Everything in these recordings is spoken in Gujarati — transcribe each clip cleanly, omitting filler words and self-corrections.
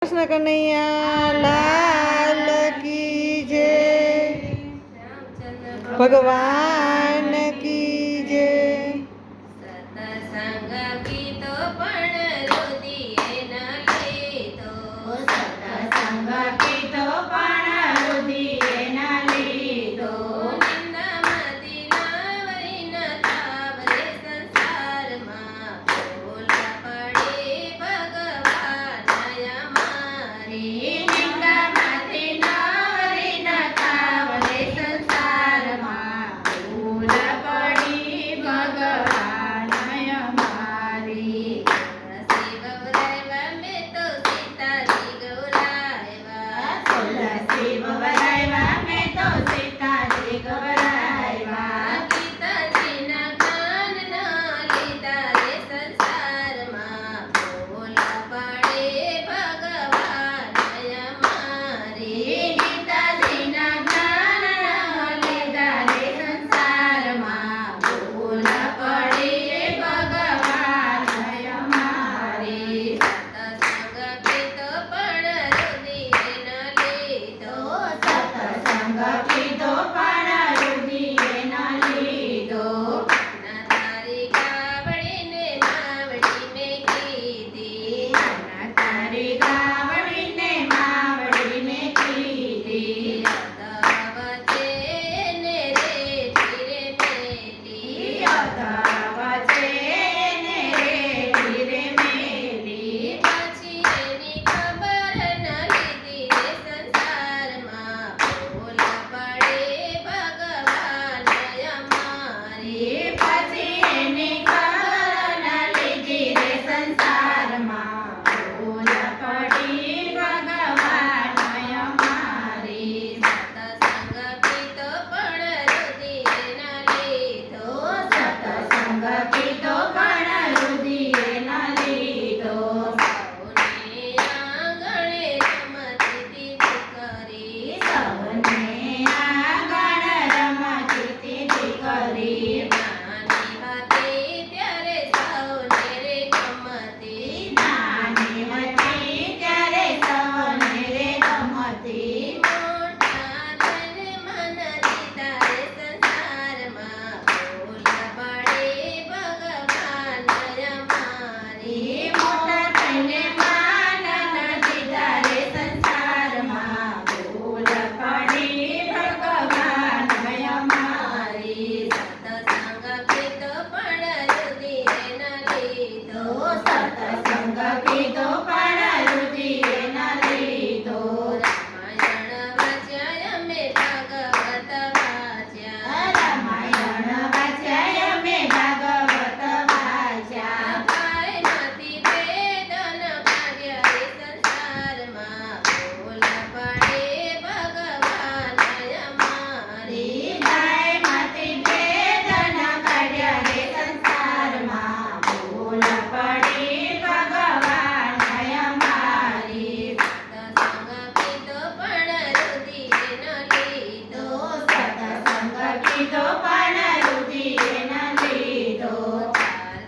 કૃષ્ણ કનૈયા લાલ કી જય, ભગવાન કી જય. સતસંગ કીધો પણ રુધિએ ન લીધો, સતસંગ કીધો પણ રુધિએ ન લીધો. નિંદામાંથી નાવરી ન થાવરે સંસારમાં, ભૂલ પડી ભગવાન અમારી. નિંદામાંથી નાવરી ન થાવરે સંસારમાં, ભૂલ પડી ભગવાન અમારી. તુલસી ગૌરાયવા મેં તો સીતાજી ગૌરાયવા, તુલસી વવરાયવા મેં તો સીતાજી ગવરાયવા. ગીતાજીના જ્ઞાન ન લીધા રે સંસારમાં, ભૂલ પડે ભગવાન અમારી. ગીતાજીના જ્ઞાન ન લીધા રે સંસારમાં, ભૂલ પડી ભગવાન અમારી. સતસંગ કીધો પણ રુધિએ ન લીધો, સતસંગ કીધો પણ રુધિએ ન લીધો. ના તારી ગાવડીને માવડી મેં કીધી, તારી ગાવડીને માવડીને કીધી. વચ્ચે ને રે ધીરે મેલી, વચ્ચે એને રેતી રે મેલી. પછી એની ખબર ન લીધી રે સંસારમાં, ભૂલ પડે ભગવાન અમારી. પછી એની ખબર ન લીધી રે સંસારમાં, ભૂલ પડી ભગવાન અમારી. સતસંગ કીધો પણ રુધિએ ન લીધો, સતસંગ કીધો પણ રુધિએ ન લીધો. સૌને આંગણે રમતી કરી, સૌને આંગણ રમતી કરી. નાની હતી ત્યારે સૌને રે ગમતી, નાની હતી ત્યારે સૌને રે ગમતી. મોટા થઈને મન દીધા રે સંસારમાં, ભૂલ પડે ભગવાન અમારી. મોટા થઈને માન નથી તારે સંસારમાં, ભૂલ પડી ભગવાન અમારી. સતસંગ કીધો પણ રુધિએ ન લીધો, સતસંગ કીધો પણ રુધિએ ન લીધો. રામાયણ વાંચ્યા અમે ભાગવત વાંચ્યા, રામાયણ વાંચ્યા અમે ભાગવત વાંચ્યા. ભાઈમાંથી વેદન કાઢ્યા રે સંસારમાં, ભૂલ પડે ભગવાન અમારી. ગાયમાંથી વેદના કાઢ્યા રે સંસારમાં, ભૂલ પડી ભગવાન અમારી. સતસંગ કીધો પણ રુધિએ ન લીધો, સતસંગ કીધો પણ રુધિએ ન લીધો.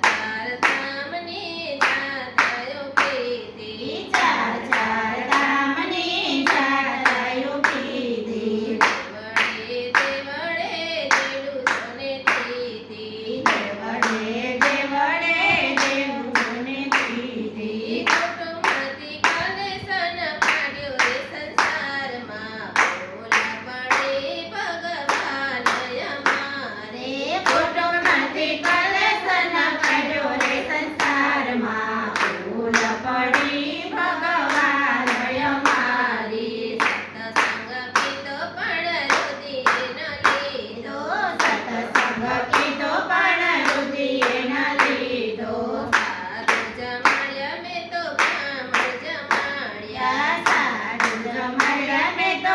ચાર ધામની જાત્રાઓ કીધી, ચાર ચાર ધામની જાત્રાઓ કીધી. દેવળે દેવળે દેડું સોને દીધી, દેવળે દેવળે દેવને કીધી. કુટુંબથી કલેશન કાઢ્યો રે સંસારમાં, ભૂલ પડે ભગવાન અમારે. કુટુંબમાંથી કલેશન કાઢ્યો રે સંસારમાં, ભૂલ પડી ભગવાન અમારી. સતસંગ કીધો પણ રુધિએ ન લીધો, સતસંગ કીધો પણ રુધિએ ન લીધો. સાધુ જમાડ્યા મેં તો બ્રાહ્મણ જમાડ્યા, સાધુ જમાડ્યા મેં તો